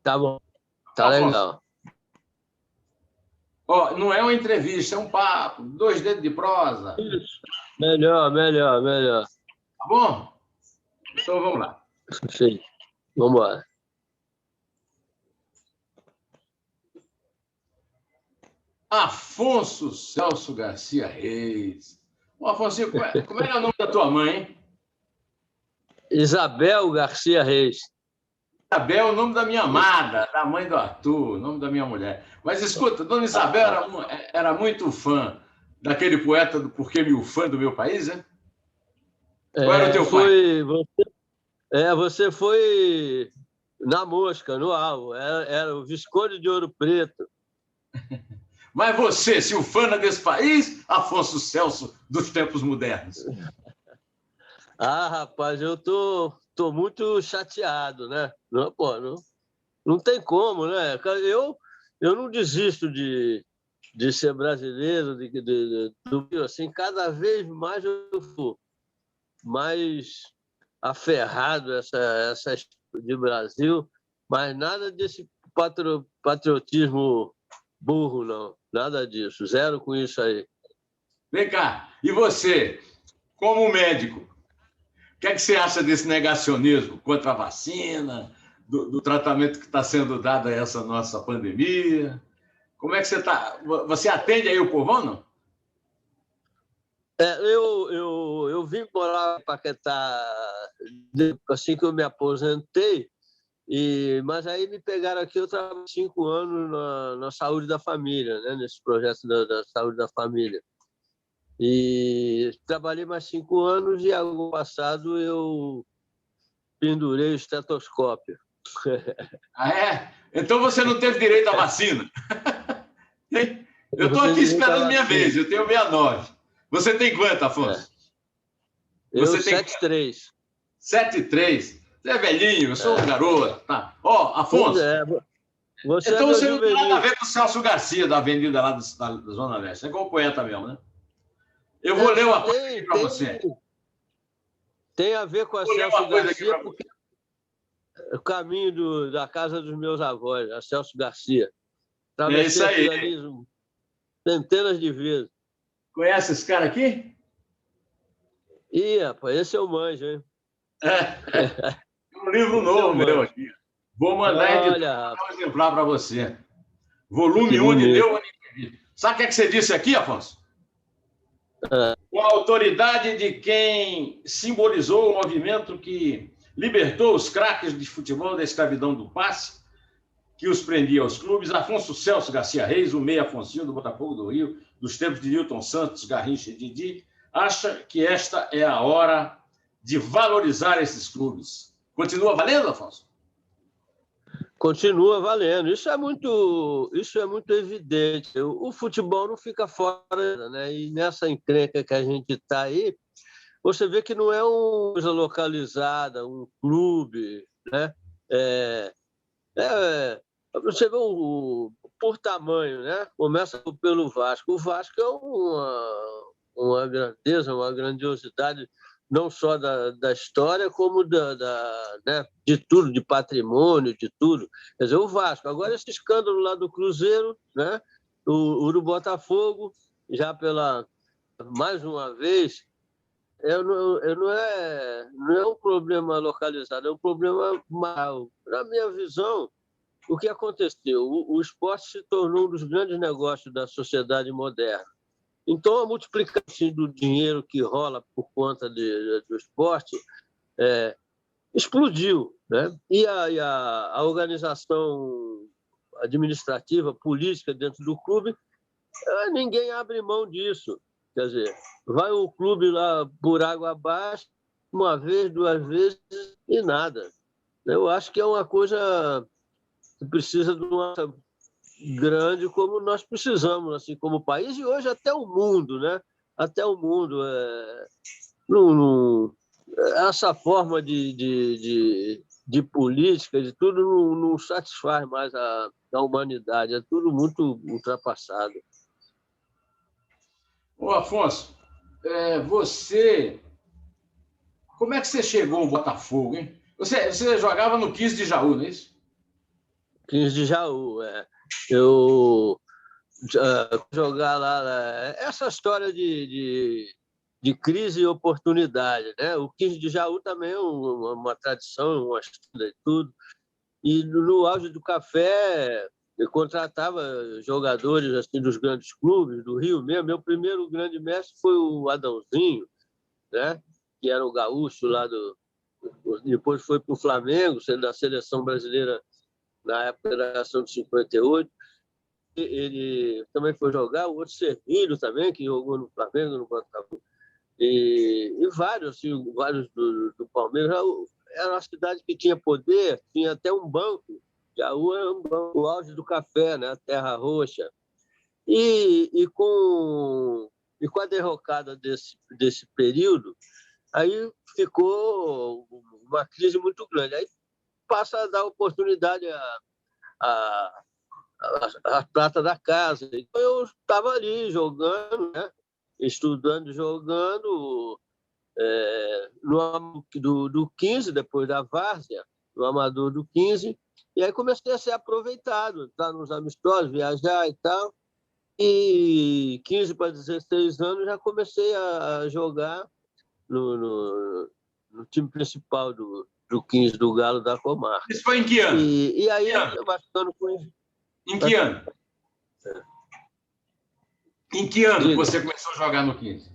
Tá bom, Ô, tá Afonso, legal. ó, não é uma entrevista, é um papo, dois dedos de prosa, Isso. Melhor, melhor, melhor. tá bom? Então vamos lá. Sim, vamos embora. Afonso Celso Garcia Reis. Ô, Afonso, como é o nome da tua mãe, hein? Isabel Garcia Reis. Isabel é o nome da minha amada, da mãe do Arthur, o nome da minha mulher. Mas escuta, Dona Isabel era muito fã daquele poeta do Porquê Mil Fã do Meu País, né? Qual era o teu pai? Você foi na mosca, no alvo. Era o Visconde de Ouro Preto. Mas você, Silfana desse país, Afonso Celso dos tempos modernos. Ah, rapaz, eu tô muito chateado, né? Não, pô, não tem como, né? Eu não desisto de ser brasileiro, do assim, cada vez mais eu fico mais aferrado essa de Brasil, mas nada desse patriotismo burro, não. Nada disso. Zero com isso aí. Vem cá, e você, como médico, o que é que você acha desse negacionismo contra a vacina, do tratamento que está sendo dado a essa nossa pandemia? Como é que você está? Você atende aí o povão, não? Eu vim morar em Paquetá assim que eu me aposentei, mas aí me pegaram aqui, eu trabalho 5 anos na saúde da família, né? Nesse projeto da saúde da família. E trabalhei mais 5 anos e, ano passado, eu pendurei o estetoscópio. Ah, é? Então você não teve direito à vacina. Eu Eu estou aqui pendurei a esperando minha vacina. vez, eu tenho 69. Você tem quanto, É. Afonso? Eu, Você tem 73. 73. Você é velhinho, eu sou um garoto. Tá. Ó, Pois Afonso, é, você é então meu você não tem nada a juvenil. ver com o Celso Garcia, da Avenida lá da Zona Leste. É como poeta mesmo, né? Eu vou ler uma coisa aqui para você. Tem a ver com a Vou ler Celso uma coisa aqui Garcia, para porque você. é o caminho da casa dos meus avós, a Celso Garcia. É isso Atravessei aí. aquilo ali centenas de vezes. Conhece esse cara aqui? Ih, rapaz, esse eu manjo, hein? É um livro Esse eu novo meu manjo. aqui. Vou mandar editar Olha, rapaz, um exemplar para você. que Volume 1 de bonito. Neumann Entrevista. Sabe o que, é que você disse aqui, Afonso? É, Com a autoridade de quem simbolizou o movimento que libertou os craques de futebol da escravidão do passe, que os prendia aos clubes, Afonso Celso Garcia Reis, o meia Afonsinho do Botafogo do Rio, dos tempos de Newton Santos, Garrincha e Didi, acha que esta é a hora de valorizar esses clubes. Continua valendo, Afonso? continua valendo. Isso é muito evidente. O futebol não fica fora, né? E nessa encrenca que a gente está aí, você vê que não é uma coisa localizada, um clube, né? É, É, você vê por tamanho, né? Começa pelo Vasco. O Vasco é uma grandeza, uma grandiosidade, não só da história, como né? De tudo, de patrimônio, de tudo. Quer dizer, o Vasco. Agora, esse escândalo lá do Cruzeiro, né? O do Botafogo, já mais uma vez, não é um problema localizado, é um problema mal. Na minha visão, o que aconteceu? O esporte se tornou um dos grandes negócios da sociedade moderna. Então, a multiplicação do dinheiro que rola por conta do esporte explodiu, né? A organização administrativa, política dentro do clube, ninguém abre mão disso. Quer dizer, vai o clube lá por água abaixo, uma vez, duas vezes e nada. Eu acho que é uma coisa que precisa de uma grande como nós precisamos, assim como país, e hoje até o mundo, né? Até o mundo. Não, essa forma de política, de tudo, não satisfaz mais a humanidade, é tudo muito ultrapassado. Ô, Afonso, você. Como é que você chegou ao Botafogo, hein? Você jogava no 15 de Jaú, não é isso? 15 de Jaú, Eu jogar lá, essa história de crise e oportunidade, né? O 15 de Jaú também é uma tradição, uma história e tudo. E no auge do café, eu contratava jogadores assim dos grandes clubes do Rio mesmo. Meu primeiro grande mestre foi o Adãozinho, né? Que era o gaúcho lá do... Depois foi para o Flamengo, sendo da seleção brasileira na época da geração de 58. Ele também foi jogar, o outro Serrilho também, que jogou no Flamengo, no Botafogo. E vários, assim, vários do Palmeiras. Era uma cidade que tinha poder, tinha até um banco. Jaú era um banco, o auge do café, né? Terra Roxa. E com a derrocada desse período, aí ficou uma crise muito grande. Aí passa a dar oportunidade a prata da casa. Então eu estava ali jogando, né? Estudando, jogando, do 15, depois da várzea, no amador do 15, e aí comecei a ser aproveitado, estar nos amistosos, viajar e tal. E 15 para 16 anos já comecei a jogar no time principal do 15 do Galo da comarca. Isso foi em que ano? E aí eu bastando com isso. Em que ano? Em que ano que você começou a jogar no 15?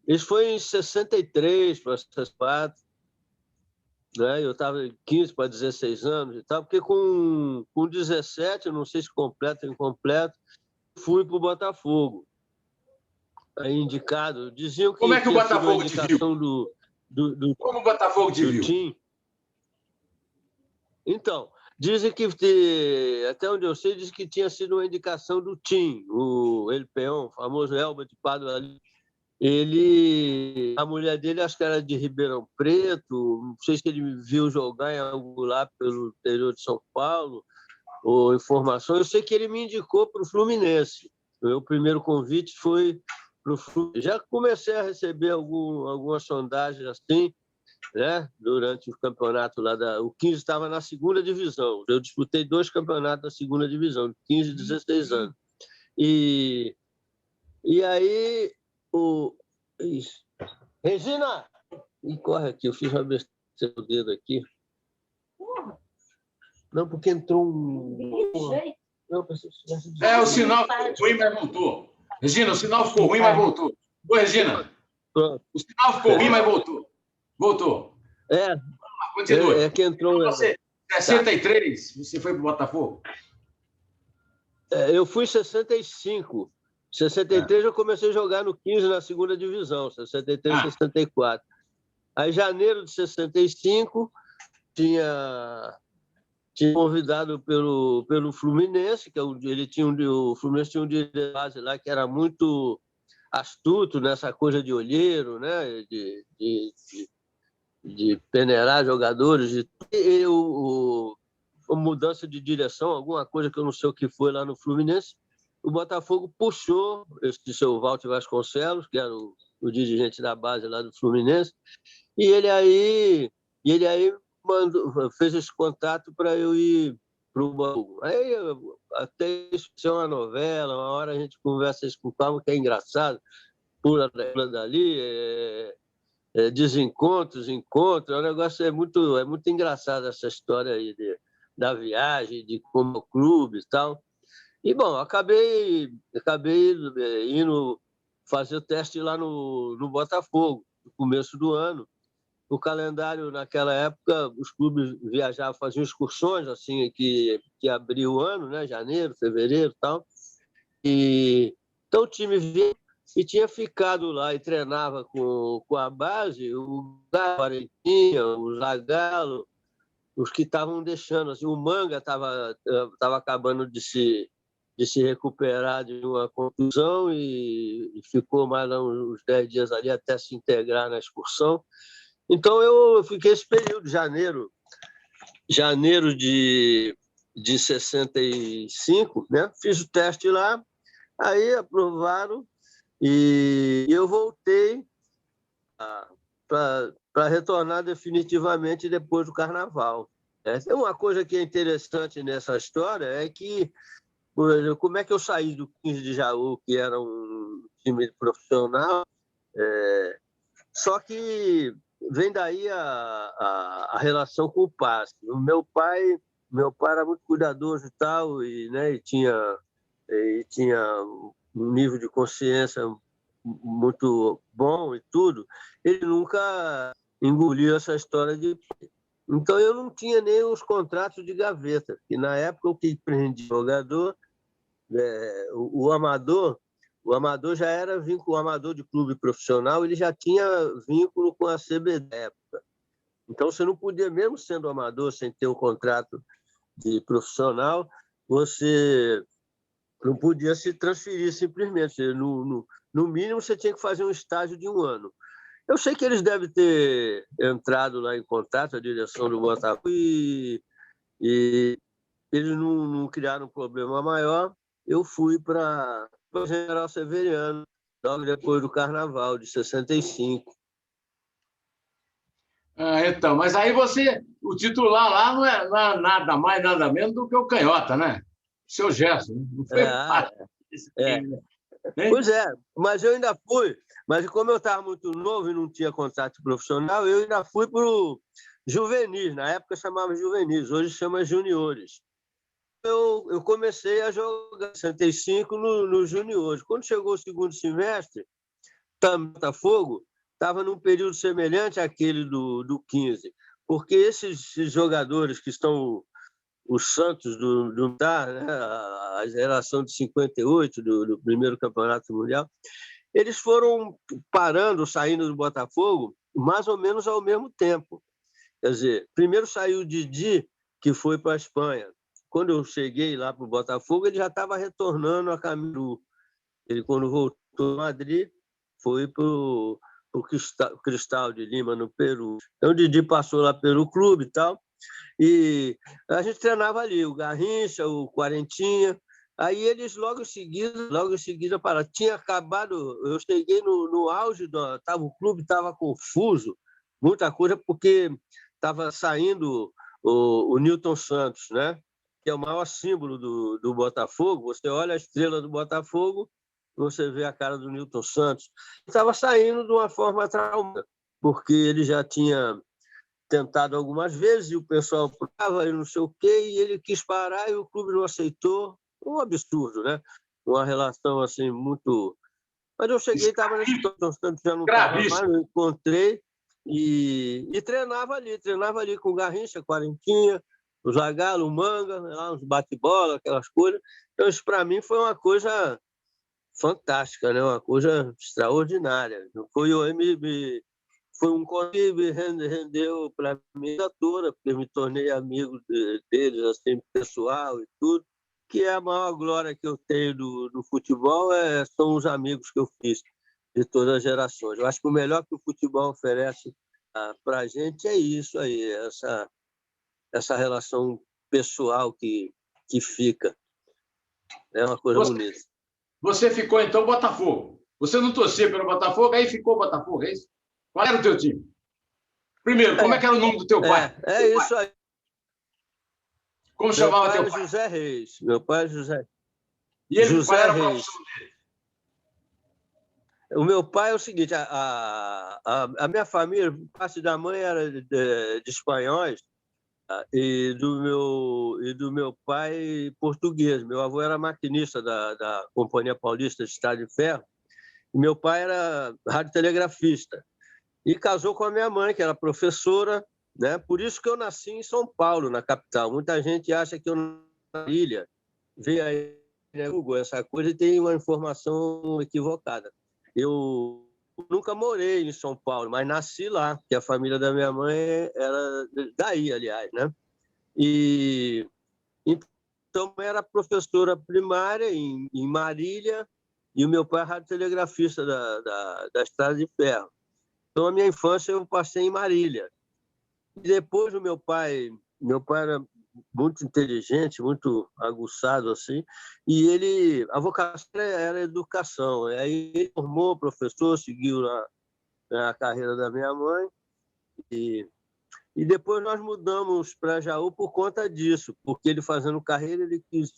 Isso foi em 63 para 64. Né? Eu estava em 15 para 16 anos e tal, porque com 17, não sei se completo ou incompleto, fui para o Botafogo. Aí indicado. Diziam que como é que o tinha sido a Botafogo te viu? indicação Como o Botafogo te viu? TIM. Então, dizem que, até onde eu sei, diz que tinha sido uma indicação do TIM, o El Peón, o famoso Elba de Padua ali. A mulher dele, acho que era de Ribeirão Preto, não sei se ele me viu jogar em algum lá pelo interior de São Paulo, ou informação. Eu sei que ele me indicou para o Fluminense. O meu primeiro convite foi para o Fluminense. Já comecei a receber algumas sondagens assim, né? Durante o campeonato lá o 15 estava na segunda divisão. Eu disputei 2 campeonatos da segunda divisão, 15 e 16 anos. E aí Regina! E corre aqui, eu fiz uma besteira no dedo aqui. Não, porque entrou Não, o sinal ficou ruim, mas voltou. Regina, o sinal ficou ruim, mas voltou. Oi, Regina. Pronto. O sinal ficou ruim, mas voltou. Voltou. Continua. Que entrou... Você, 63, você foi para o Botafogo? Eu fui em 65. 63 eu comecei a jogar no 15 na segunda divisão, 63, 64. Aí, em janeiro de 65, tinha convidado pelo Fluminense, que o Fluminense tinha um diretor de base lá que era muito astuto nessa coisa de olheiro, né? de peneirar jogadores. Mudança de direção, alguma coisa que eu não sei o que foi lá no Fluminense. O Botafogo puxou esse seu Walter Vasconcelos, que era o dirigente da base lá do Fluminense, e ele aí fez esse contato para eu ir para o Botafogo. Aí até isso é uma novela, uma hora a gente conversa isso com calma, que é engraçado, pula dali, desencontros, encontros, o negócio é muito engraçado essa história aí da viagem, de como o clube e tal. E, bom, acabei indo fazer o teste lá no Botafogo, no começo do ano. O calendário, naquela época, os clubes viajavam, faziam excursões, assim, que abria o ano, né? Janeiro, fevereiro e tal. Então, o time vinha e tinha ficado lá e treinava com a base, o Quarentinha, o Zagallo, os que estavam deixando. Assim, o Manga estava acabando de se recuperar de uma contusão e ficou mais uns 10 dias ali até se integrar na excursão. Então, eu fiquei esse período, janeiro de 65, né? Fiz o teste lá, aí aprovaram e eu voltei para para retornar definitivamente depois do Carnaval. Tem uma coisa que é interessante nessa história, é que, por exemplo, como é que eu saí do 15 de Jaú, que era um time profissional, só que vem daí a relação com o passe. O meu pai era muito cuidadoso e tal, e tinha um nível de consciência muito bom e tudo. Ele nunca engoliu essa história de... Então, eu não tinha nem os contratos de gaveta, que na época o que prendia o jogador, o amador já era vínculo, o amador de clube profissional, ele já tinha vínculo com a CBD na época. Então, você não podia, mesmo sendo amador, sem ter um contrato de profissional, você não podia se transferir simplesmente. No mínimo, você tinha que fazer um estágio de 1 ano. Eu sei que eles devem ter entrado lá em contato, a direção do Botafogo, e eles não criaram um problema maior. Eu fui para o General Severiano, logo depois do Carnaval, de 65. Então, mas aí o titular lá não é nada mais, nada menos do que o Canhota, né? Seu Gerson. Não foi fácil. Pois é, mas eu ainda fui. Mas como eu estava muito novo e não tinha contato profissional, eu ainda fui para o juvenis. Na época chamava juvenis, hoje chama juniores. Eu comecei a jogar 65 no juniores. Quando chegou o segundo semestre, o Botafogo estava num período semelhante àquele do 15, porque esses jogadores que estão os Santos do né, a geração de 58 do primeiro campeonato mundial, eles foram parando, saindo do Botafogo mais ou menos ao mesmo tempo. Quer dizer, primeiro saiu o Didi, que foi para a Espanha. Quando eu cheguei lá para o Botafogo, ele já estava retornando a caminho. Ele, quando voltou a Madrid, foi para o Cristal de Lima, no Peru. Então, o Didi passou lá pelo clube e tal, e a gente treinava ali, o Garrincha, o Quarentinha. Aí eles logo em seguida pararam. Tinha acabado, eu cheguei no auge, o clube estava confuso, muita coisa, porque estava saindo o Nilton Santos, né? Que é o maior símbolo do Botafogo. Você olha a estrela do Botafogo, você vê a cara do Nilton Santos. Estava saindo de uma forma traumática, porque ele já tinha tentado algumas vezes e o pessoal parava e não sei o quê, e ele quis parar e o clube não aceitou. Um absurdo, né? Uma relação assim muito... Mas eu cheguei, estava nesse Santos, já não estava mais, eu encontrei e treinava ali com o Garrincha, Quarentinha, o Zagallo, o Manga, lá, uns bate-bola, aquelas coisas. Então, isso para mim foi uma coisa fantástica, né? Uma coisa extraordinária. Foi um que me rendeu para mim toda, porque eu me tornei amigo deles, assim, pessoal e tudo, que é a maior glória que eu tenho do futebol, são os amigos que eu fiz de todas as gerações. Eu acho que o melhor que o futebol oferece para a gente é isso aí, essa relação pessoal que fica. É uma coisa bonita. Você ficou, então, Botafogo. Você não torcia pelo Botafogo, aí ficou Botafogo, é isso? Qual era o teu time? Primeiro, como é que era o nome do teu pai? Isso aí. Como chamava teu pai? José Reis. Meu pai é José. E ele, José qual era a Reis. profissão dele? O meu pai é o seguinte, a minha família, parte da mãe era de espanhóis e do meu pai português. Meu avô era maquinista da Companhia Paulista de Estrada de Ferro e meu pai era radiotelegrafista. E casou com a minha mãe, que era professora, né? Por isso que eu nasci em São Paulo, na capital. Muita gente acha que eu nasci na ilha, vê aí no Google essa coisa e tem uma informação equivocada. Eu nunca morei em São Paulo, mas nasci lá, que a família da minha mãe era daí, aliás, né? E então era professora primária em Marília e o meu pai é radiotelegrafista da Estrada de Ferro. Então, a minha infância eu passei em Marília. E depois o meu pai era muito inteligente, muito aguçado assim, e a vocação era a educação. Aí ele formou professor, seguiu a carreira da minha mãe E depois nós mudamos para Jaú por conta disso, porque ele, fazendo carreira, ele quis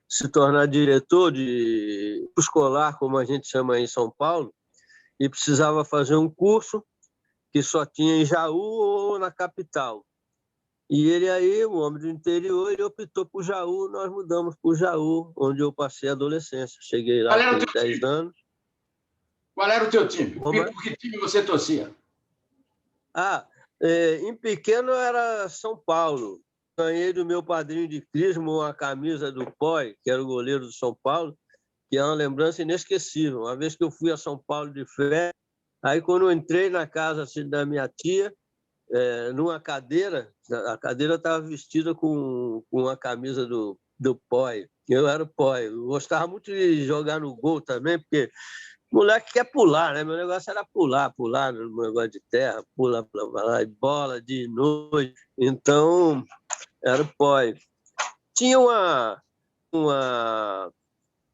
se tornar diretor de escolar, como a gente chama aí em São Paulo, e precisava fazer um curso que só tinha em Jaú ou na capital. E ele aí, um homem do interior, ele optou por Jaú, nós mudamos para o Jaú, onde eu passei a adolescência. Cheguei lá com 10 anos. Qual era o teu time? Por que time você torcia? Em pequeno era São Paulo. Ganhei do meu padrinho de crisma uma camisa do Poi, que era o goleiro do São Paulo, que é uma lembrança inesquecível. Uma vez que eu fui a São Paulo de férias, aí quando eu entrei na casa assim, da minha tia, numa cadeira, a cadeira estava vestida com uma camisa do Poi. Eu era o Poi. Eu gostava muito de jogar no gol também, porque moleque quer pular, né? Meu negócio era pular no negócio de terra, pula bola de noite. Então, era o Poi. Tinha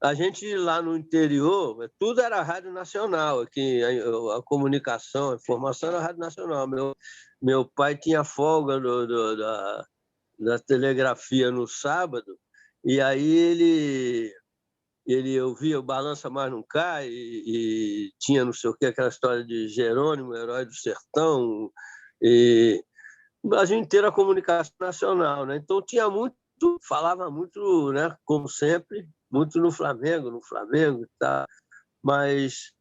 a gente lá no interior, tudo era Rádio Nacional, aqui, a comunicação, a informação era Rádio Nacional. Meu pai tinha folga da telegrafia no sábado, e aí ele ouvia o Balança Mas Não Cai, e tinha não sei o que, aquela história de Jerônimo, herói do sertão, e o Brasil inteiro a comunicação nacional, né? Então tinha muito, falava muito, né, como sempre, muito no Flamengo e tal, mas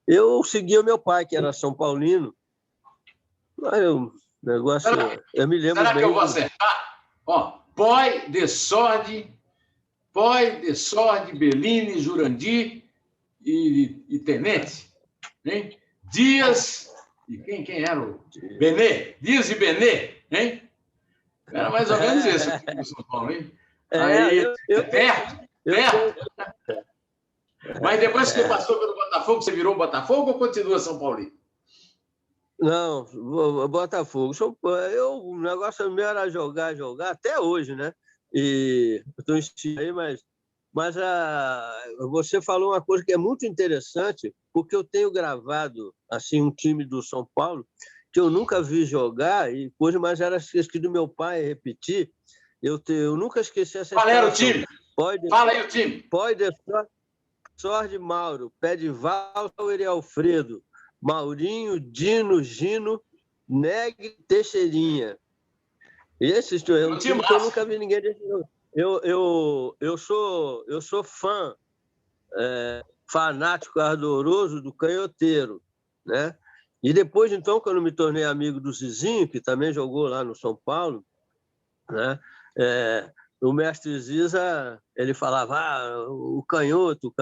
eu seguia o meu pai, que era São Paulino, mas o negócio, eu me lembro bem... Será que eu vou acertar? Ó, Poi, Desorde, Bellini, Jurandir e Tenente, hein? Dias e quem era o Benê? Dias e Benê, hein? Era mais ou menos esse o time do São Paulo, hein? Aí, perto. Mas depois que você passou pelo Botafogo, você virou Botafogo ou continua São Paulino? Não, Botafogo. O negócio meu era jogar, até hoje, né? E eu estou insistindo aí, mas você falou uma coisa que é muito interessante, porque eu tenho gravado assim um time do São Paulo que eu nunca vi jogar, e coisa, mas era esquecido do meu pai repetir. Eu nunca esqueci essa história. Qual era o time? Fala aí o time. Pode Sorte Mauro, Pé de Valser e Alfredo, Maurinho, Dino, Gino, Negre, Teixeirinha. Esse é um time que eu nunca vi ninguém desse jogo. Eu sou fã, fanático, ardoroso do Canhoteiro, né? E depois, então, quando me tornei amigo do Zizinho, que também jogou lá no São Paulo, né? O mestre Ziza, ele falava, o canhoto.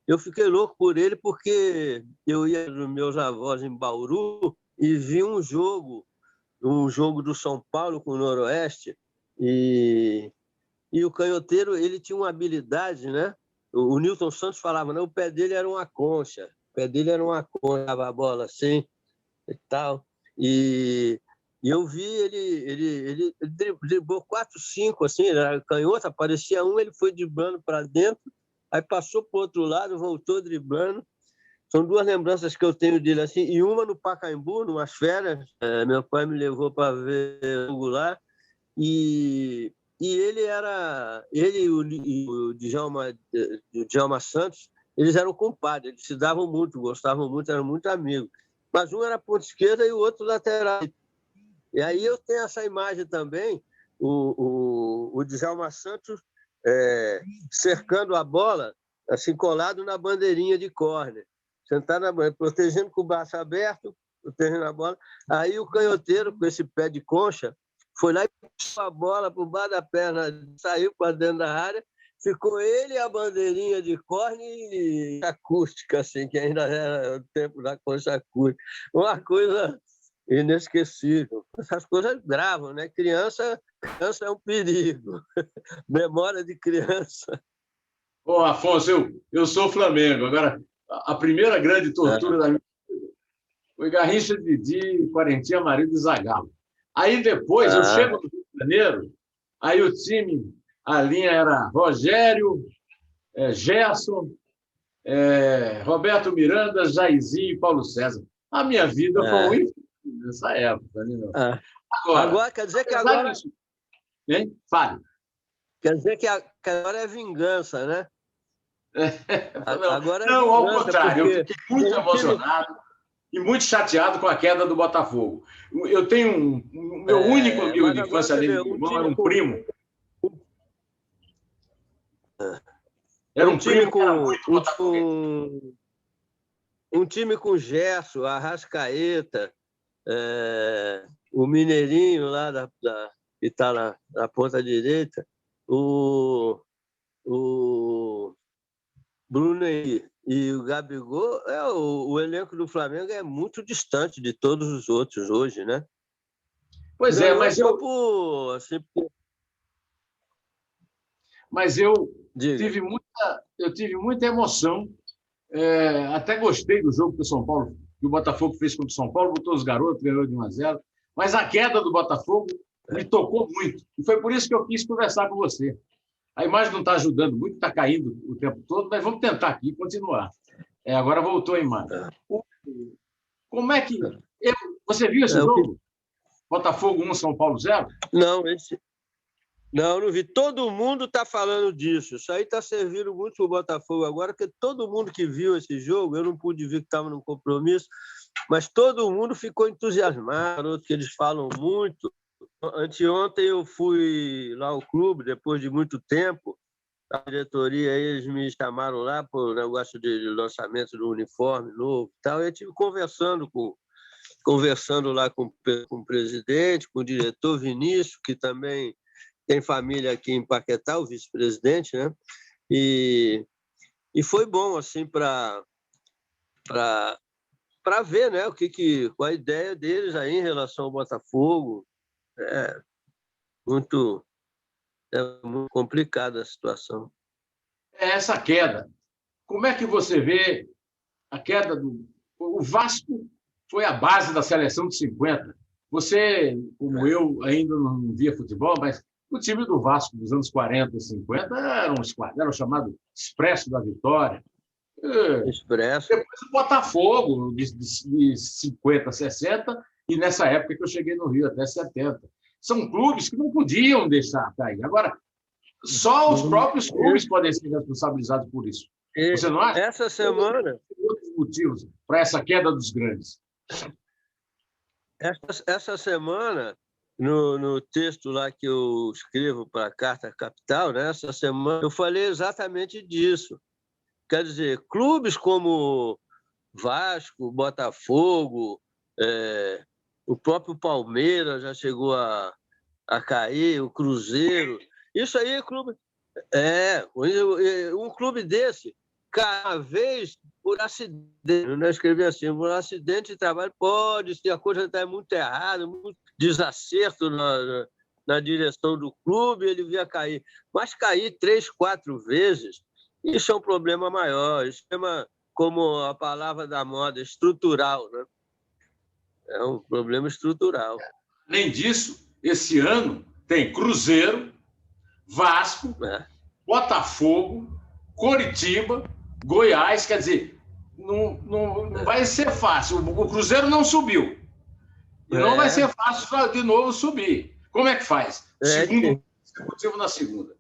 Eu fiquei louco por ele porque eu ia dos meus avós em Bauru e vi um jogo do São Paulo com o Noroeste, e o Canhoteiro, ele tinha uma habilidade, né? O Nilton Santos falava, né? O pé dele era uma concha, dava a bola assim e tal. E eu vi ele driblou 4, 5, assim, ele era canhoto, aparecia um, ele foi driblando para dentro, aí passou para o outro lado, voltou driblando. São 2 lembranças que eu tenho dele, assim, e uma no Pacaembu, numas férias, meu pai me levou para ver o jogo lá, e ele e o Djalma Santos, eles eram compadres, eles se davam muito, gostavam muito, eram muito amigos. Mas um era ponta esquerda e o outro lateral. E aí eu tenho essa imagem também, o Djalma Santos cercando a bola, assim, colado na bandeirinha de córner, sentado na bandeira, protegendo com o braço aberto, protegendo a bola. Aí o Canhoteiro, com esse pé de concha, foi lá e puxou a bola por baixo da perna, saiu para dentro da área, ficou ele e a bandeirinha de córner acústica, assim, que ainda era o tempo da concha acústica. Uma coisa inesquecível. Essas coisas gravam, né? Criança é um perigo. Memória de criança. Ô, Afonso, eu sou Flamengo. Agora, a primeira grande tortura da minha vida foi Garrincha, Didi, Quarentinha, marido e Zagallo. Aí depois eu chego no Rio de Janeiro, aí o time, a linha era Rogério, Gerson, Roberto Miranda, Jairzinho e Paulo César. A minha vida foi um inferno. nessa época. Né? Agora, quer dizer que agora... Hein? Fale. Quer dizer que agora é vingança, né? Agora não, ao contrário, eu fiquei muito emocionado e muito chateado com a queda do Botafogo. Eu tenho meu único amigo de infância ali, meu irmão, era um primo. Era um primo que era muito botafoguense. Um time com Gerson, Arrascaeta, o Mineirinho lá que está na ponta direita, o Bruno Henrique e o Gabigol, o elenco do Flamengo é muito distante de todos os outros hoje, né? Pois não, é, mas eu tive muita emoção. Até gostei do jogo que o São Paulo, que o Botafogo fez contra o São Paulo, botou os garotos, ganhou de 1-0. Mas a queda do Botafogo me tocou muito. E foi por isso que eu quis conversar com você. A imagem não está ajudando muito, está caindo o tempo todo, mas vamos tentar aqui continuar. Agora voltou a imagem. Como é que... Você viu esse jogo? Botafogo 1, São Paulo 0? Não vi. Todo mundo está falando disso. Isso aí está servindo muito para o Botafogo agora, porque todo mundo que viu esse jogo, eu não pude ver que estava num compromisso, mas todo mundo ficou entusiasmado, que eles falam muito. Anteontem eu fui lá ao clube, depois de muito tempo, a diretoria, eles me chamaram lá para o negócio de lançamento do uniforme novo e tal. Eu estive conversando lá com o presidente, com o diretor Vinícius, que também tem família aqui em Paquetá, o vice-presidente, né? E foi bom, assim, para ver, né, qual a ideia deles aí em relação ao Botafogo. É muito complicada a situação. Essa queda, como é que você vê a queda do... O Vasco foi a base da seleção de 50. Você, como eu, ainda não via futebol, mas o time do Vasco dos anos 40 e 50 era o chamado Expresso da Vitória. Expresso. Depois o Botafogo, de 50, 60, e nessa época que eu cheguei no Rio, até 70. São clubes que não podiam deixar cair. Agora, só os próprios clubes podem ser responsabilizados por isso. Você não acha? Essa semana... Tem outros motivos para essa queda dos grandes. Essa semana, no texto lá que eu escrevo para a Carta Capital, né, essa semana, eu falei exatamente disso. Quer dizer, clubes como Vasco, Botafogo, o próprio Palmeiras já chegou a cair, o Cruzeiro. Isso aí é clube. Um clube desse, cada vez por acidente, eu escrevi assim, por acidente de trabalho, pode ser, a coisa está muito errada, muito desacerto na direção do clube, ele via cair. Mas cair 3, 4 vezes, isso é um problema maior, isso é como a palavra da moda, estrutural, né? É um problema estrutural. Além disso, esse ano tem Cruzeiro, Vasco, Botafogo, Coritiba, Goiás. Quer dizer, não vai ser fácil. O Cruzeiro não subiu. E não vai ser fácil de novo subir. Como é que faz? Segundo consecutivo na segunda.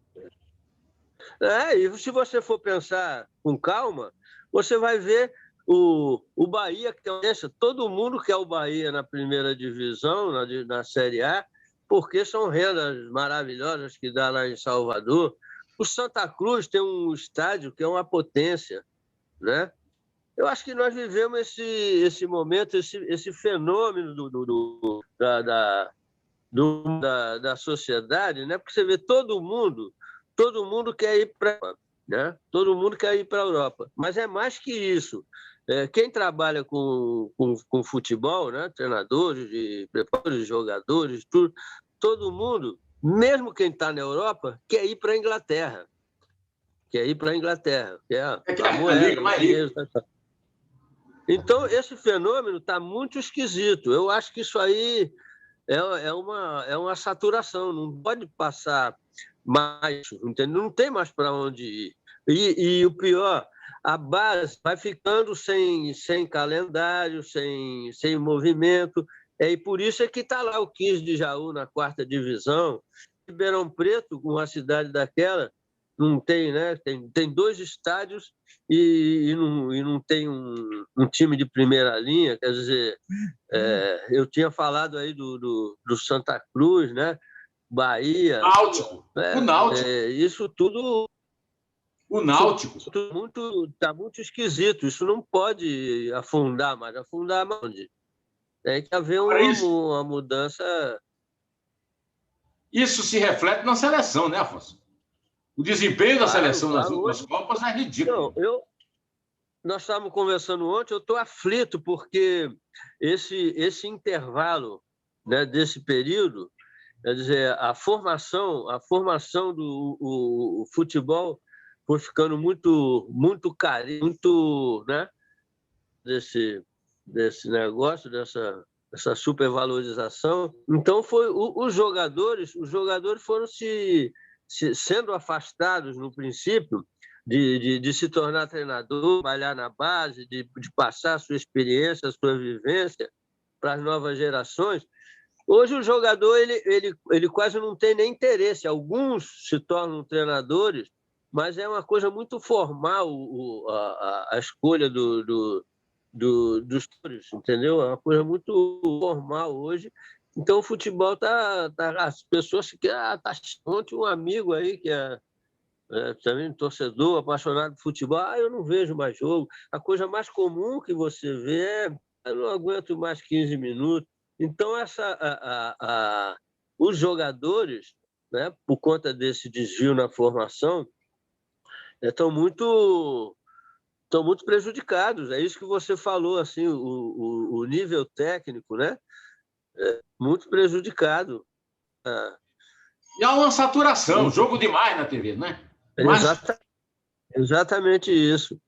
E se você for pensar com calma, você vai ver o Bahia, que tem todo mundo quer o Bahia na primeira divisão, na Série A, porque são rendas maravilhosas que dá lá em Salvador. O Santa Cruz tem um estádio que é uma potência, né? Eu acho que nós vivemos esse momento, esse fenômeno da sociedade, né? Porque você vê todo mundo quer ir para, né? Todo mundo quer ir para a Europa, mas é mais que isso. Quem trabalha com futebol, né? Treinadores, preparadores, jogadores, tudo, todo mundo, mesmo quem está na Europa, quer ir para a Inglaterra. Que é a moeda, o dinheiro. Então, esse fenômeno está muito esquisito. Eu acho que isso aí é uma saturação, não pode passar mais, entendeu? Não tem mais para onde ir. E o pior, a base vai ficando sem calendário, sem movimento. E por isso é que está lá o 15 de Jaú na 4ª divisão. Ribeirão Preto, uma cidade daquela, não tem, né? Tem 2 estádios e não tem um time de primeira linha. Quer dizer, eu tinha falado aí do Santa Cruz, né? Bahia. Náutico. O Náutico. Isso tudo. O Náutico. Está muito esquisito. Isso não pode afundar mais. Afundar mais onde? Tem que haver uma mudança. Isso se reflete na seleção, né, Afonso? O desempenho da seleção nas últimas Copas é ridículo. Não, nós estávamos conversando ontem, eu estou aflito, porque esse intervalo, né, desse período, quer dizer, a formação do futebol foi ficando muito carinho, muito, né, desse negócio, dessa supervalorização. Então, os jogadores foram sendo afastados, no princípio, de se tornar treinador, trabalhar na base, de passar a sua experiência, a sua vivência para as novas gerações. Hoje, o jogador ele quase não tem nem interesse. Alguns se tornam treinadores, mas é uma coisa muito formal a escolha dos treinadores, entendeu? É uma coisa muito formal hoje. Então, o futebol as pessoas que... Ontem um amigo aí que também torcedor, apaixonado por futebol, eu não vejo mais jogo. A coisa mais comum que você vê eu não aguento mais 15 minutos. Então, os jogadores, né, por conta desse desvio na formação, estão muito prejudicados. É isso que você falou, assim, o nível técnico, né, muito prejudicado. E há uma saturação, jogo demais na TV, né? Exatamente isso.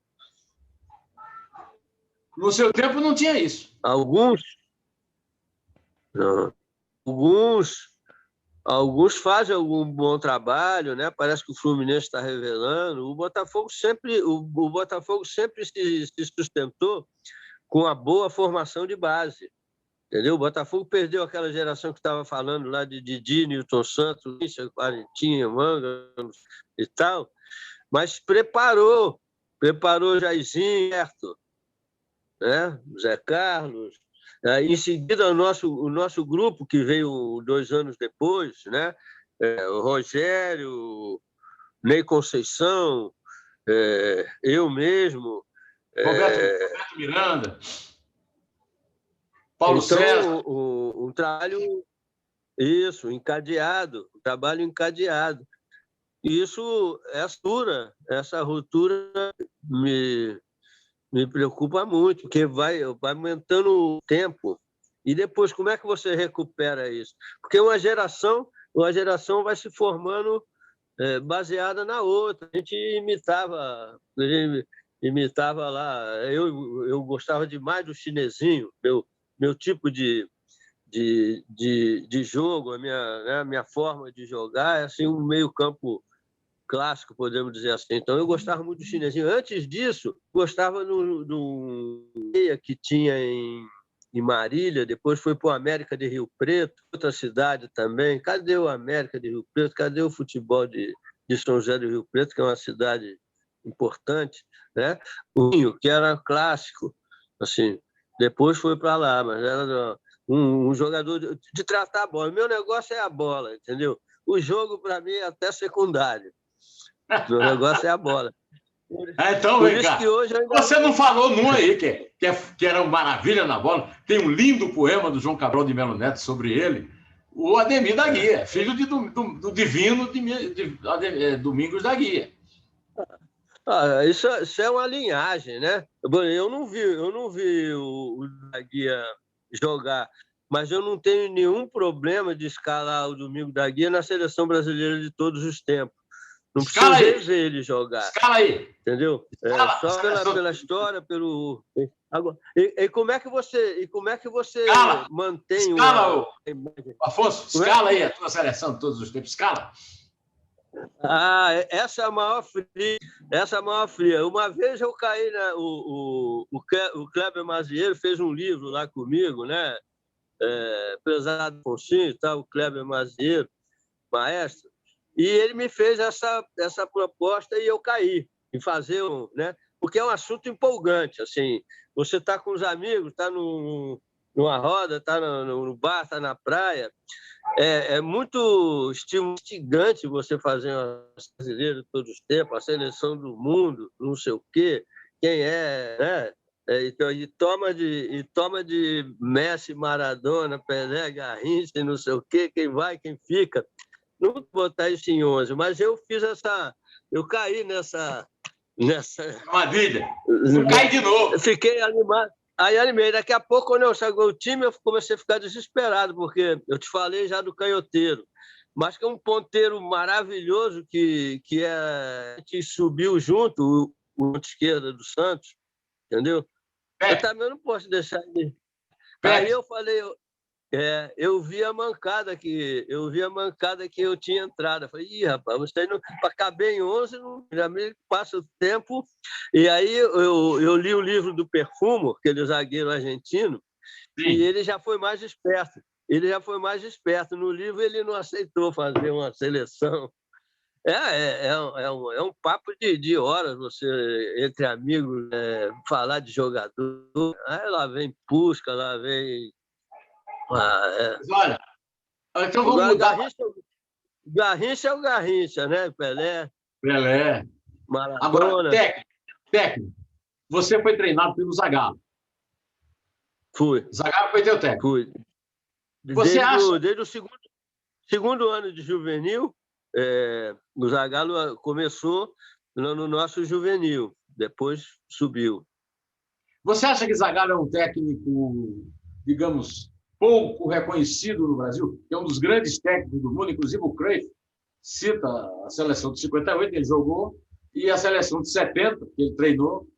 No seu tempo não tinha isso. Alguns fazem algum bom trabalho, né? Parece que o Fluminense está revelando. O Botafogo sempre se sustentou com a boa formação de base. Entendeu? O Botafogo perdeu aquela geração que estava falando lá de Didi, Nilton Santos, Quarentinha, Manga e tal, mas preparou Jairzinho, né? Zé Carlos. Em seguida, o nosso grupo, que veio 2 anos depois, né? O Rogério, Ney Conceição, eu mesmo. Roberto Miranda. Paulo César. Um trabalho, encadeado, um trabalho encadeado. Isso, essa ruptura me preocupa muito, porque vai aumentando o tempo. E depois, como é que você recupera isso? Porque uma geração vai se formando baseada na outra. A gente imitava lá. Eu gostava demais do chinesinho, meu tipo de jogo, a minha forma de jogar é assim, um meio-campo clássico, podemos dizer assim. Então, eu gostava muito do chinesinho. Antes disso, gostava do que tinha em Marília, depois foi para o América de Rio Preto, outra cidade também. Cadê o América de Rio Preto? Cadê o futebol de São José do Rio Preto, que é uma cidade importante, né? O Rio, que era clássico, assim, depois foi para lá, mas era um jogador de tratar a bola. O meu negócio é a bola, entendeu? O jogo, para mim, é até secundário. O negócio é a bola. Então, vem cá. Você não falou num aí que era uma maravilha na bola. Tem um lindo poema do João Cabral de Melo Neto sobre ele. O Ademir da Guia, filho do divino Domingos da Guia. Isso é uma linhagem, né? Eu não vi o da Guia jogar, mas eu não tenho nenhum problema de escalar o Domingos da Guia na seleção brasileira de todos os tempos. Não precisa ver ele jogar. Escala aí. Entendeu? Só pela história, pelo. Agora, e como é que você mantém escala, Afonso, escala aí a tua seleção de todos os tempos. Escala. Essa é a maior fria. Uma vez eu caí, o Kleber Mazieiro fez um livro lá comigo, né? Prezado Foncinho e tal, o Kleber Mazieiro, maestro, e ele me fez essa proposta e eu caí em fazer né? Porque é um assunto empolgante, assim, você está com os amigos, está numa roda, está no bar, está na praia, é muito instigante você fazer uma brasileira de todos os tempos, a seleção do mundo, não sei o quê, quem né? Então, e toma de Messi, Maradona, Pelé, Garrincha, e não sei o quê, quem vai, quem fica. Não vou botar isso em 11, mas eu fiz eu caí nessa armadilha. Não cai de novo. Fiquei animado. Aí animei. Daqui a pouco, quando chegou o time, eu comecei a ficar desesperado, porque eu te falei já do canhoteiro, mas que é um ponteiro maravilhoso que subiu junto, o ponto esquerda do Santos, entendeu? Eu também não posso deixar ele. Aí eu falei, eu vi a mancada que eu tinha entrado. Eu falei, ih, rapaz, você não para caber em 11, já me passa o tempo. E aí eu li o livro do Perfumo, aquele zagueiro argentino, Sim. E ele já foi mais esperto. No livro ele não aceitou fazer uma seleção. É um papo de horas, você, entre amigos, falar de jogador. Aí lá vem Pusca, lá vem... Mas olha, então vamos mudar. Garrincha é o Garrincha, né? Pelé. Maradona. Agora, técnico. Você foi treinado pelo Zagallo. Fui. Zagallo foi teu técnico. Fui. Desde o segundo ano de juvenil, o Zagallo começou no nosso juvenil, depois subiu. Você acha que Zagallo é um técnico, digamos, pouco reconhecido no Brasil? É um dos grandes técnicos do mundo, inclusive o Cruyff cita a seleção de 58, ele jogou, e a seleção de 70, que ele treinou,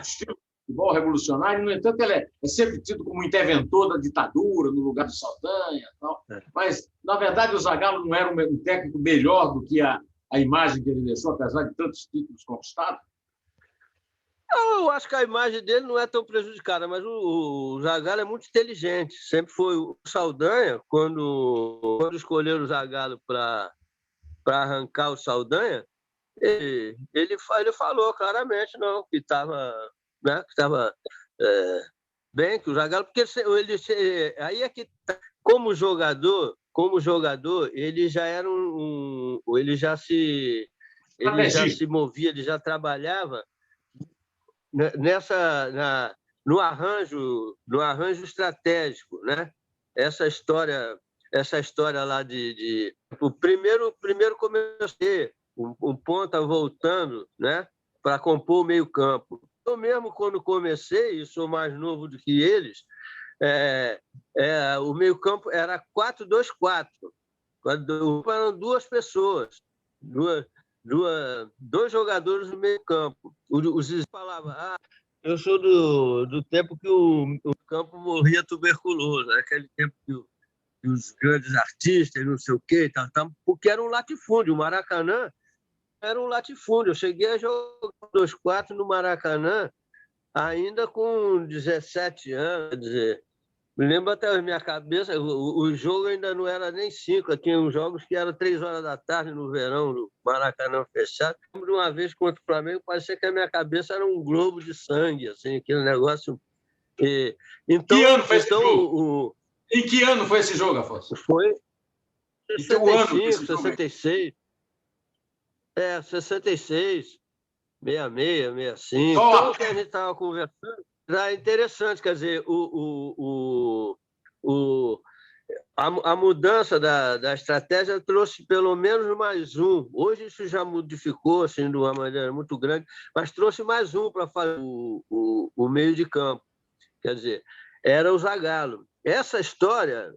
estilo de futebol revolucionário. No entanto, ele é sempre tido como interventor da ditadura, no lugar de Saldanha e tal. Mas, na verdade, o Zagallo não era um técnico melhor do que a imagem que ele deixou, apesar de tantos títulos conquistados? Eu acho que a imagem dele não é tão prejudicada, mas o Zagallo é muito inteligente. Sempre foi o Saldanha, quando escolheram o Zagallo para arrancar o Saldanha, ele falou claramente que estava bem, que o Zagallo, porque aí é que como jogador, ele já era ele já se movia, ele já trabalhava no arranjo estratégico, né? Essa história lá o primeiro comecei um ponta voltando, né? Para compor o meio-campo. Eu mesmo, quando comecei, e sou mais novo do que eles, o meio-campo era 4-2-4. Eram duas pessoas, dois jogadores no meio-campo. O Zizé falava, eu sou do tempo que o campo morria tuberculoso, aquele tempo que os grandes artistas, não sei o quê, porque era um latifúndio. O Maracanã era um latifúndio. Eu cheguei a jogar 2-4 no Maracanã ainda com 17 anos, quer dizer, me lembro até na minha cabeça, o jogo ainda não era nem 5, tinha uns jogos que eram 3 horas da tarde no verão, no Maracanã fechado. Lembro de uma vez contra o Flamengo, parecia que a minha cabeça era um globo de sangue, assim, aquele negócio. Então, que ano foi esse jogo? Em que ano foi esse jogo, Afonso? Foi 65, 66. 66, 66, 65. Então, o que a gente estava conversando era interessante, quer dizer, a mudança da estratégia trouxe pelo menos mais um. Hoje isso já modificou assim, de uma maneira muito grande, mas trouxe mais um para fazer o meio de campo. Quer dizer, era o Zagallo. Essa história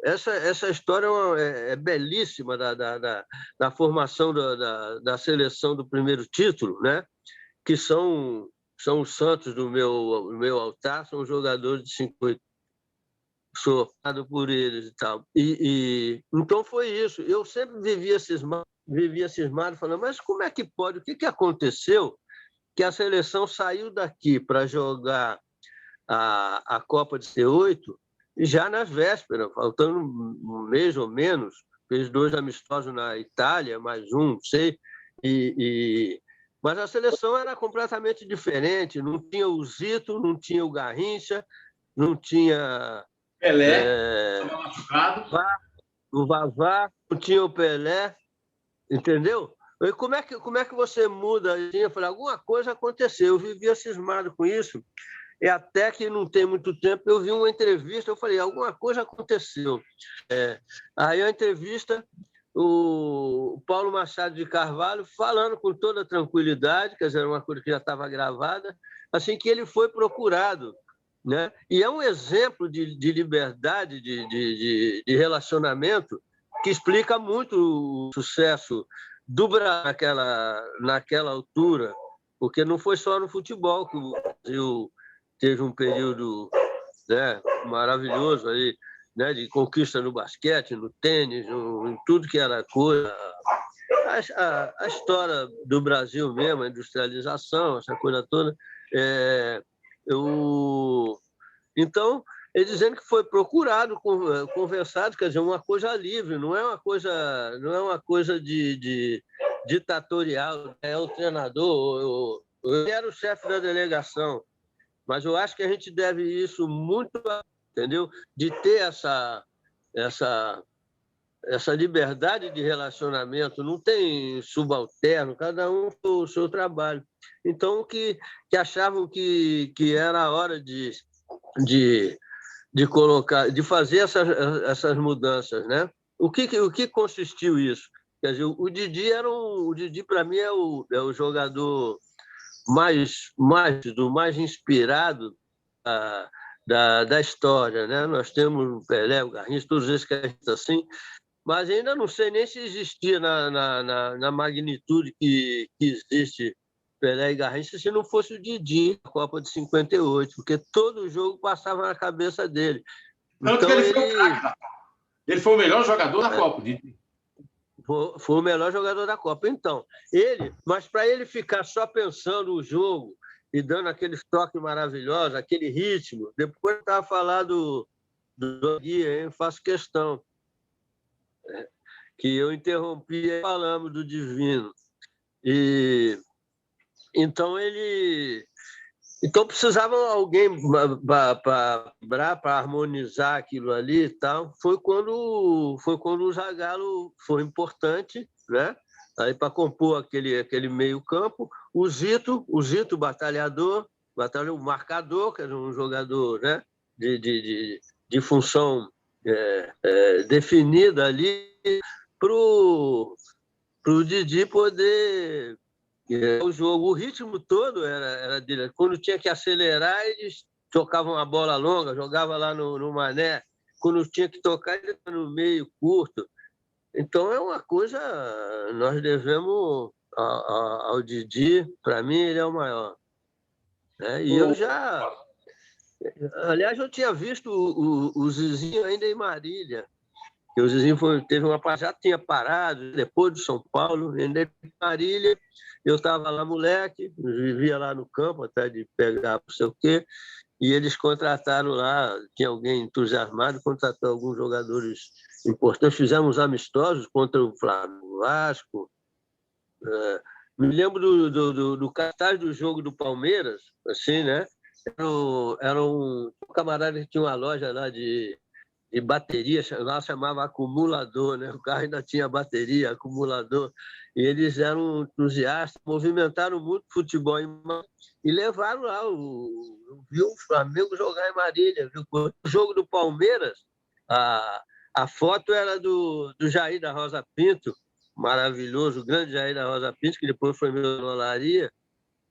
é belíssima da formação da seleção do primeiro título, né? Que são os santos do meu altar, são jogadores de 58. Sou formado por eles e tal. Então foi isso. Eu sempre vivia cismado, falando, mas como é que pode? O que aconteceu que a seleção saiu daqui para jogar a Copa de 68 já nas vésperas, faltando um mês ou menos, fez 2 amistosos na Itália, mais um, não sei, mas a seleção era completamente diferente, não tinha o Zito, não tinha o Garrincha, não tinha Pelé, machucado. O Vavá, não tinha o Pelé, entendeu? E como é que você muda? Eu falei, alguma coisa aconteceu, eu vivia cismado com isso, e até que não tem muito tempo eu vi uma entrevista, eu falei, alguma coisa aconteceu. Aí a entrevista, o Paulo Machado de Carvalho falando com toda tranquilidade, quer dizer, uma coisa que já estava gravada, assim que ele foi procurado, né? E é um exemplo de liberdade, de relacionamento, que explica muito o sucesso do Brasil naquela altura, porque não foi só no futebol que o Brasil teve um período, né, maravilhoso aí, né, de conquista no basquete, no tênis, em tudo que era coisa. A história do Brasil mesmo, a industrialização, essa coisa toda. Então, ele dizendo que foi procurado, conversado, quer dizer, uma coisa livre, não é uma coisa de ditatorial, é o treinador, eu era o chefe da delegação, mas eu acho que a gente deve isso muito, entendeu? De ter essa liberdade de relacionamento, não tem subalterno, cada um tem o seu trabalho. Então, que achavam que era a hora de colocar, de fazer essas mudanças, né? O que consistiu isso? Quer dizer, o Didi para mim é o jogador mais inspirado da história, né? Nós temos o Pelé, o Garrincha, todos esses que a gente assim, mas ainda não sei nem se existia na magnitude que existe Pelé e Garrincha se não fosse o Didi, na Copa de 58, porque todo jogo passava na cabeça dele. Tanto que ele foi o craque. Ele foi o melhor jogador da Copa, Didi. Foi o melhor jogador da Copa. Então, mas para ele ficar só pensando o jogo e dando aqueles toques maravilhosos, aquele ritmo, depois eu estava falando do guia, hein? Faço questão, que eu interrompi e falamos do Divino. Então precisava alguém para harmonizar aquilo ali e tal. Foi quando o Zagallo foi importante, né? Aí para compor aquele meio campo, o Zito batalhador, o marcador, que era um jogador, né? de função definida ali, para o Didi poder o jogo. O ritmo todo era dele. Quando tinha que acelerar, eles tocavam a bola longa, jogava lá no Mané. Quando tinha que tocar, ele estava no meio, curto. Então, é uma coisa... Nós devemos ao Didi, para mim, ele é o maior. E eu já... Aliás, eu tinha visto o Zizinho ainda em Marília. O Zizinho teve já tinha parado, depois do São Paulo, ainda em Marília. Eu estava lá, moleque, vivia lá no campo, até de pegar não sei o quê, e eles contrataram lá, tinha alguém entusiasmado, contratou alguns jogadores importantes, fizemos amistosos contra o Flamengo, Vasco. Me lembro do cartaz do jogo do Palmeiras, assim, né? Era um camarada que tinha uma loja lá de bateria, lá chamava acumulador, né? O carro ainda tinha bateria, acumulador, e eles eram entusiastas, movimentaram muito futebol e levaram lá, viu o Flamengo jogar em Marília, viu? O jogo do Palmeiras, a foto era do Jair da Rosa Pinto, maravilhoso, o grande Jair da Rosa Pinto, que depois foi meu na olaria,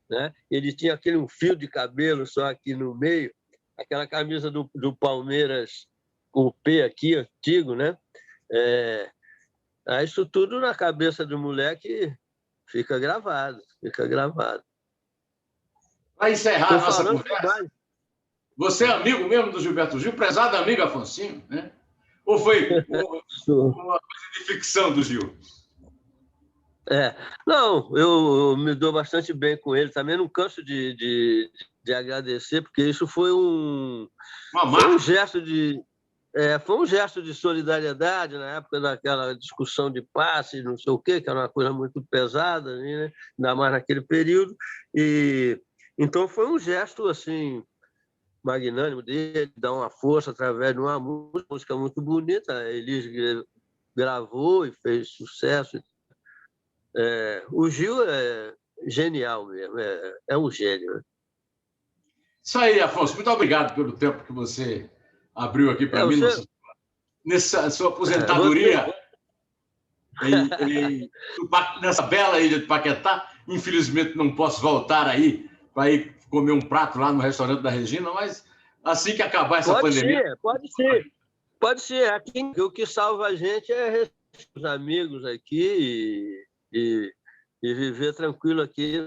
né? Ele tinha um fio de cabelo só aqui no meio, aquela camisa do Palmeiras com o P aqui, antigo, né? Isso tudo na cabeça do moleque fica gravado. Para encerrar a nossa conversa, você é amigo mesmo do Gilberto Gil, prezado amigo Afonsinho, né? Ou foi uma coisa de ficção do Gil? Não, eu me dou bastante bem com ele. Também não canso de agradecer, porque isso foi um gesto de... Foi um gesto de solidariedade na época daquela discussão de passe, não sei o quê, que era uma coisa muito pesada, né? Ainda mais naquele período. E então foi um gesto assim magnânimo dele, dar uma força através de uma música muito bonita. A Elis gravou e fez sucesso. O Gil é genial mesmo, é um gênio. Né? Isso aí, Afonso. Muito obrigado pelo tempo que você abriu aqui para mim nessa sua aposentadoria nessa bela ilha de Paquetá. Infelizmente não posso voltar aí para ir comer um prato lá no restaurante da Regina, mas assim que acabar essa pandemia... Pode ser. Aqui, o que salva a gente é os amigos aqui e viver tranquilo aqui.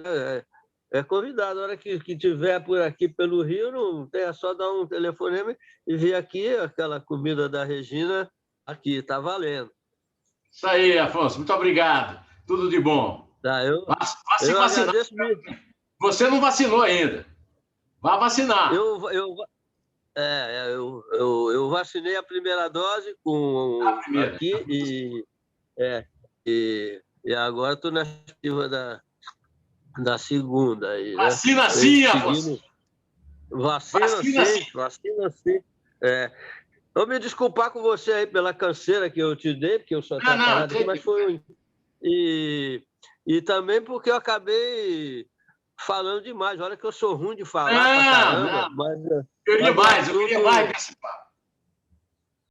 É convidado. A hora que tiver por aqui pelo Rio, não tem, é só dar um telefonema e vir aqui, aquela comida da Regina, aqui, está valendo. Isso aí, Afonso. Muito obrigado. Tudo de bom. Tá, eu agradeço. Você não vacinou ainda. Vá vacinar. Eu vacinei a primeira dose aqui e agora estou na expectativa da segunda. Aí, vacina sim, Afonso. Vacina sim. Vou me desculpar com você aí pela canseira que eu te dei, porque eu só estava parado aqui, mas foi... E também porque eu acabei falando demais. Olha que eu sou ruim de falar pra caramba. Eu queria mais desse papo.